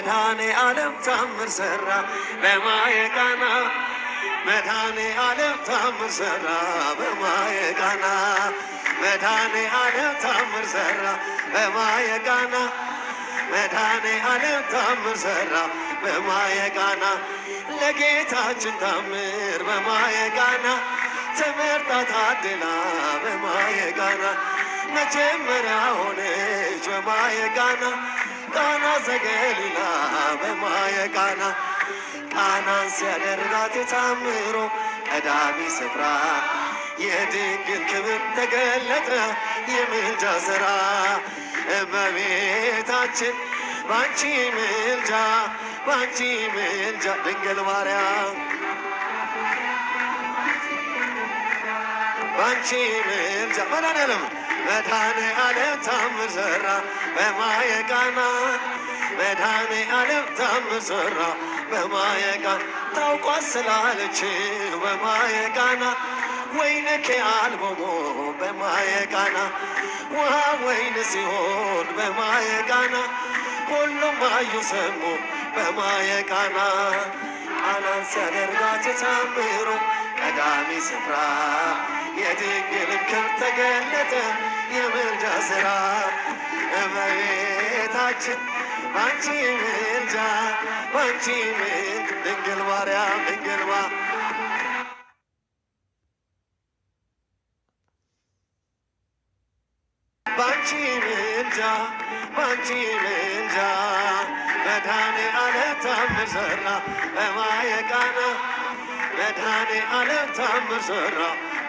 መድኃኔ ዓለም ታምር ሠራ በማየ ቃና መድኃኔ ዓለም ታምር ሠራ በማየ ቃና መድኃኔ ዓለም ታምር ሠራ በማየ ቃና መድኃኔ ዓለም ታምር ሠራ በማየ ቃና ለጌታችን ታምር በማየ ቃና ተመርጣ ታድላ በማየ ቃና መጀመሪያ ሆነች በማየ ቃና ቃና ዘገሊላ በማየ ቃና ቃናን ሲያደርጋት የታምሮ ቀዳሚ ስፍራ የድንግል ክብር ተገለጠ የምልጃ ሥራ እመቤታችን ባንቺ ምልጃ ባንቺ ምልጃ ድንግል ማርያም ባንቺ ምልጃ መድኃኔዓለም መድኃኔ ዓለም ታምር ሠራ በማየ ቃና መድኃኔ ዓለም ታምር ሠራ በማየ ቃና ታውቋት ስላለች በማየ ቃና ወይንኬ አልቦሞ በማየ ቃና ውሃ ወይን ሲሆን በማየ ቃና ሁሉም አዩ ሰሙ በማየ ቃና ቃናን ሲያደርጋት የታምሮ ቀዳሚ ስፍራ የድንግል ክብር ተገለጠ የምልጃ ሥራ እመቤታችን ባንቺ ምልጃ ባንቺ ምልጃ ድንግል ማርያም ድንግል ባንቺ ምልጃ ባንቺ ምልጃ መድኃኔ ዓለም ታምር ሠራ በማየ ቃና መድኃኔ ዓለም ታምር ሠራ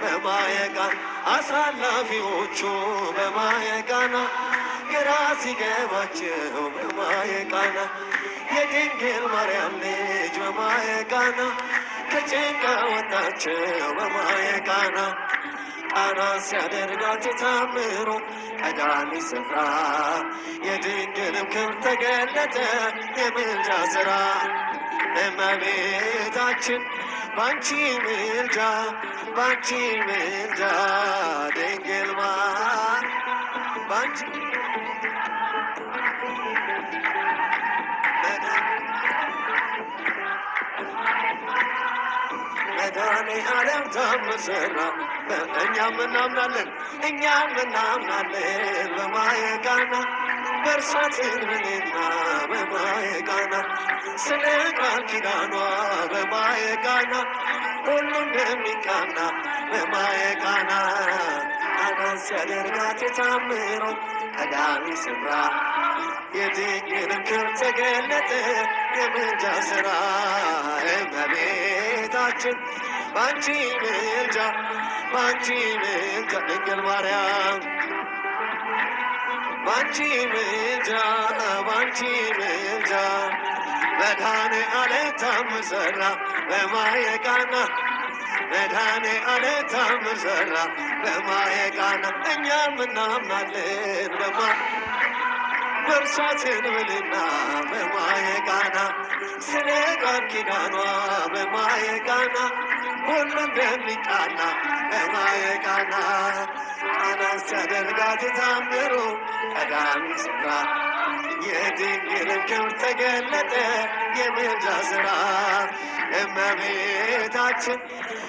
በማየ ቃና አሳላፊዎቹ በማየ ቃና ግራ ሲገባቸው በማየ ቃና የድንግል ማርያም ልጅ በማየ ቃና ከጭንቃ ወጣቸው በማየ ቃና ቃና ሲያደርጋት የታምሮ ቀዳሚ ስፍራ የድንግልም ክብር ተገለጠ የምልጃ ሥራ እመቤታችን ባንቺ ምልጃ ባንቺ ምልጃ ድንግል ባንቺ መድኃኔ ዓለም ታምር ሠራ እኛም እናምናለን በማየ ቃና በእርሷ ትንብልና በማየ ቃና ስለ ቃል ኪዳኗ በማየ ቃና ሁሉ እንደሚቃና በማየ ቃና ቃናን ሲያደርጋት የታምሮ ቀዳሚ ስፍራ የድንግልም ክብር ተገለጠ የምልጃ ሥራ እመቤታችን ባንቺ ምልጃ ባንቺ ምልጃ ድንግል ማርያም ባንቺ ምልጃ ባንቺ ምልጃ መድኃኔ ዓለም ታምር ሠራ በማየ ቃና መድኃኔ ዓለም ታምር ሠራ በማየ ቃና እኛም እናምናለን በእርሷ ትንብልና በማየ ቃና ስለ ቃል ኪዳኗ በማየ ቃና ሁሉ እንደሚቃና በማየ ቃና ቃናን ሲያደርጋት የታምሮ ቀዳሚ ስፍራ የድንግልም ክብር ተገለጠ የምልጃ ሥራ እመቤታችን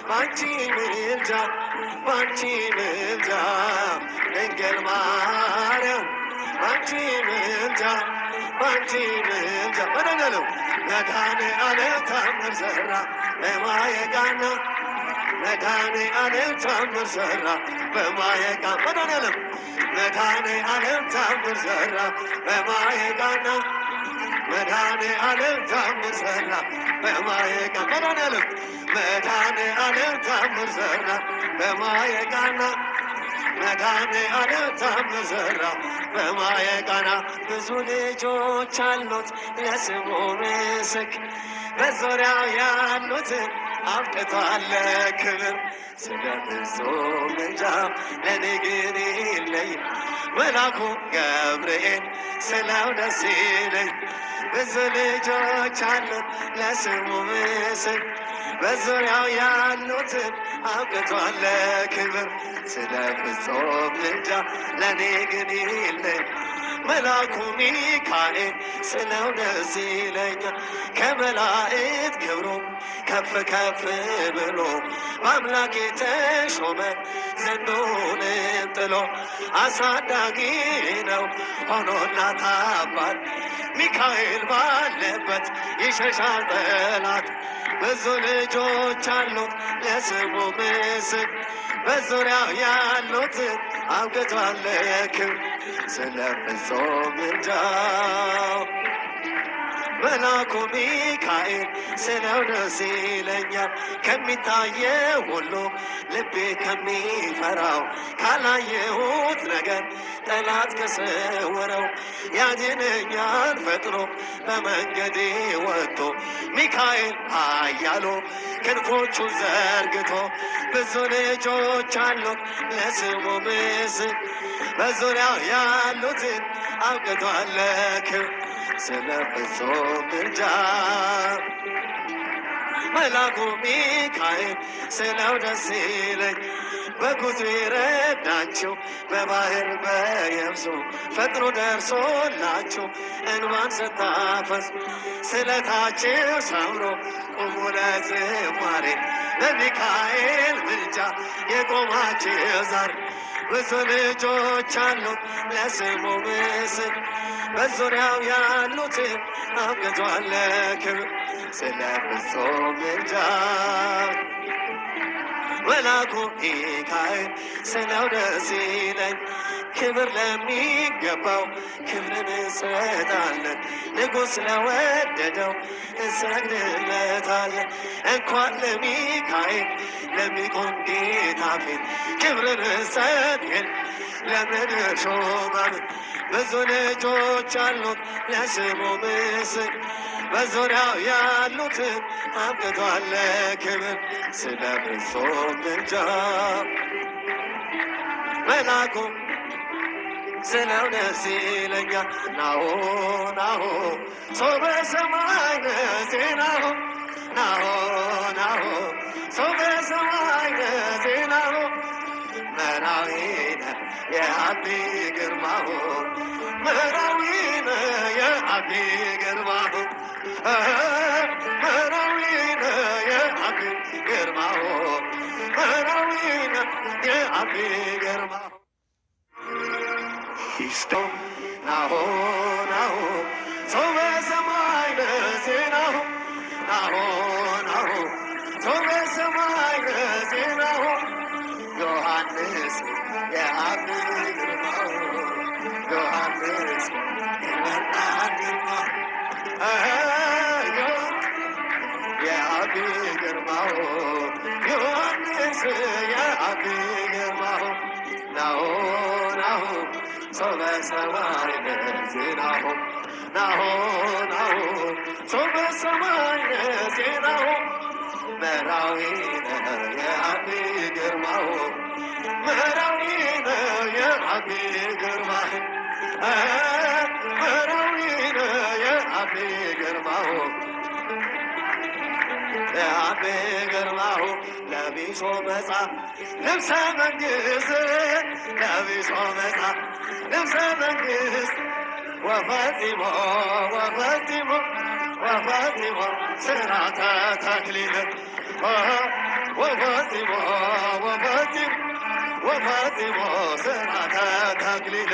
ባንቺ ምልጃ ባንቺ ምልጃ ድንግል ማርያም ባንቺ ምልጃ ባንቺ ምልጃ መድኃኔዓለም መድኃኔ ዓለም ታምር ሠራ በማየ ቃና መድኃኔ ዓለም ታምር ሠራ በማየ ቃና መድኃኔዓለም መድኃኔ ዓለም ታምር ሠራ በማየ ቃና መድኃኔ ዓለም ታምር ሠራ በማየ ቃና መድኃኔዓለም መድኃኔ ዓለም ታምር ሠራ በማየ ቃና መድኃኔ ዓለም ታምር ሠራ በማየ ቃና ብዙ ልጆች አሉት ለስሙ ምስክር በዙሪያው ያሉትን አብቅቷል ክብር ስለ ፍጹም ምልጃ ለኔ ግን ይለይ መልአኩ ገብርኤል ስለው ደስ ይለኝ ብዙ ልጆች አሉት ለስሙ ምስክር በዙሪያው ያሉትን አብቅቷል ክብር ስለ ፍጹም ምልጃ ለኔ ግን ይለኝ መልአኩ ሚካኤል ስለው ደስ ይለኛል ከመላእክት ክብሩ ከፍ ከፍ ብሎ በአምላክ የተሾመ ዘንዶንም ጥሎ አሳዳጊ ነው ሆኖ እናት አባት ሚካኤል ባለበት ይሸሻል ጠላት። ብዙ ልጆች አሉት ለስሙ ምስል በዙሪያው ያሉትን አብቅቷል ክብር ስለ ፍጹም ምልጃው። መልአኩ ሚካኤል ስለው ደስ ይለኛል ከሚታየው ሁሉ ልቤ ከሚፈራው ካላየሁት ነገር ጠላት ከሰወረው ያድነኛል ፈጥኖ በመንገዴ ወጥቶ ሚካኤል ኃያሉ ክንፎቹን ዘርግቶ ብዙ ልጆች አሉት ለስሙ ምስል በዙሪያው ያሉትን አብቅቷል ክብር ስለ ፍጹም ምልጃው። መልአኩ ሚካኤል ስለው ደስ ይለኝ በጉዞ የረዳችሁ በባህር በየብሱ ፈጥኖ ደርሶላችሁ እንባን ስታፈሱ ስለታችሁ ሰምሮ ቁሙ ለዝማሬ በሚካኤል ምልጃ የቆማችሁ ዛሬ ብዙ ልጆች አሉት ለስሙ ምስል በዙሪያው ያሉትን አብቅቷል ክብር ስለ ፍጹም ምልጃው። መልአኩ ሚካኤል ስለው ደስ ይለኝ ክብር ለሚገባው ክብርን እንሰጣለን ንጉሥ ለወደደው እንሰግድለታለን። እንኳን ለሚካኤል ለሚቆም ጌታ ፊት ክብርን እንሰጥን ለምድር ሾማምን ብዙ ልጆች አሉት ለስሙ ምስል በዙሪያው ያሉትን አብቅቷል ክብር ስለ ፍጹም ምልጃው። መልአኩ ስለው ደስ ይለኛል ናሁ ናሁ ሰው በሰማይ ዜናሁ ናሁ ናሁ ሰው በሰማይ ዜናሁ መራዊነ የአቢ ግርማሁ መራዊነ የአቢ ግርማሁ መራዊነ የአቢ ግርማሁ መራዊነ የአቢ ግርማሁ ይስቶ ናሁ ናሁ ሰው በሰማይ ዜናሁ ናሁ ናሁ ሰው በሰማይ ዜናሁ ዮሐንስ የአብ ግርማው ዮሐንስ የመጣ ግርማው የአብ ግርማው ዮሐንስ የአብ ግርማው ናሁ ናሁ ሰው በሰማይ ዜናሁ ናሁ ናሁ ሰው በሰማይ ዜናሁ መራዊነ የአብ ግርማው መራዊነ የአብ ግርማው መራዊነ የአብ ግርማው የአብ ግርማው ለቢሶ መጽሐፍ ልብሰ መንግሥት ለቢሶ መጽሐፍ ልብሰ መንግሥት ወፈጺሞ ወፈጺሞ ወፈጺሞ ስርዓተ ተክሊል ወፈጺሞ ወፈጺሞ ወፈጺሞ ስርዓተ ተክሊል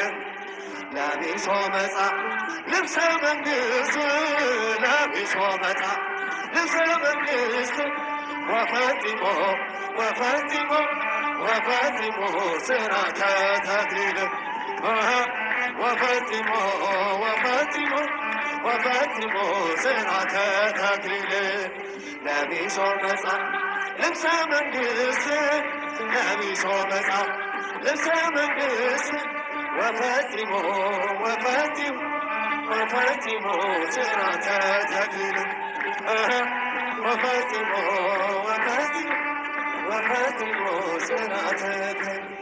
ለቢሶ መጽሐፍ ልብሰ መንግሥት ለቢሶ መጽሐፍ ልብሰ መንግሥት ወፈጺሞ ወፈጺሞ ወፈጺሞ ስርዓተ ተክሊል ወፈጺሞ ወፈጺሞ ወፈጺሞ ስርዓተ ተክሊል ለቢሶ መጽሐፍ ልብሰ መንግሥት ለቢሶ መጽሐፍ ልብሰ መንግሥት ወፈጺሞ ወፈጺሞ ወፈጺሞ ስርዓተ ተክሊል ወፈጺሞ ወፈጺሞ ወፈጺሞ ስርዓተ ተክሊል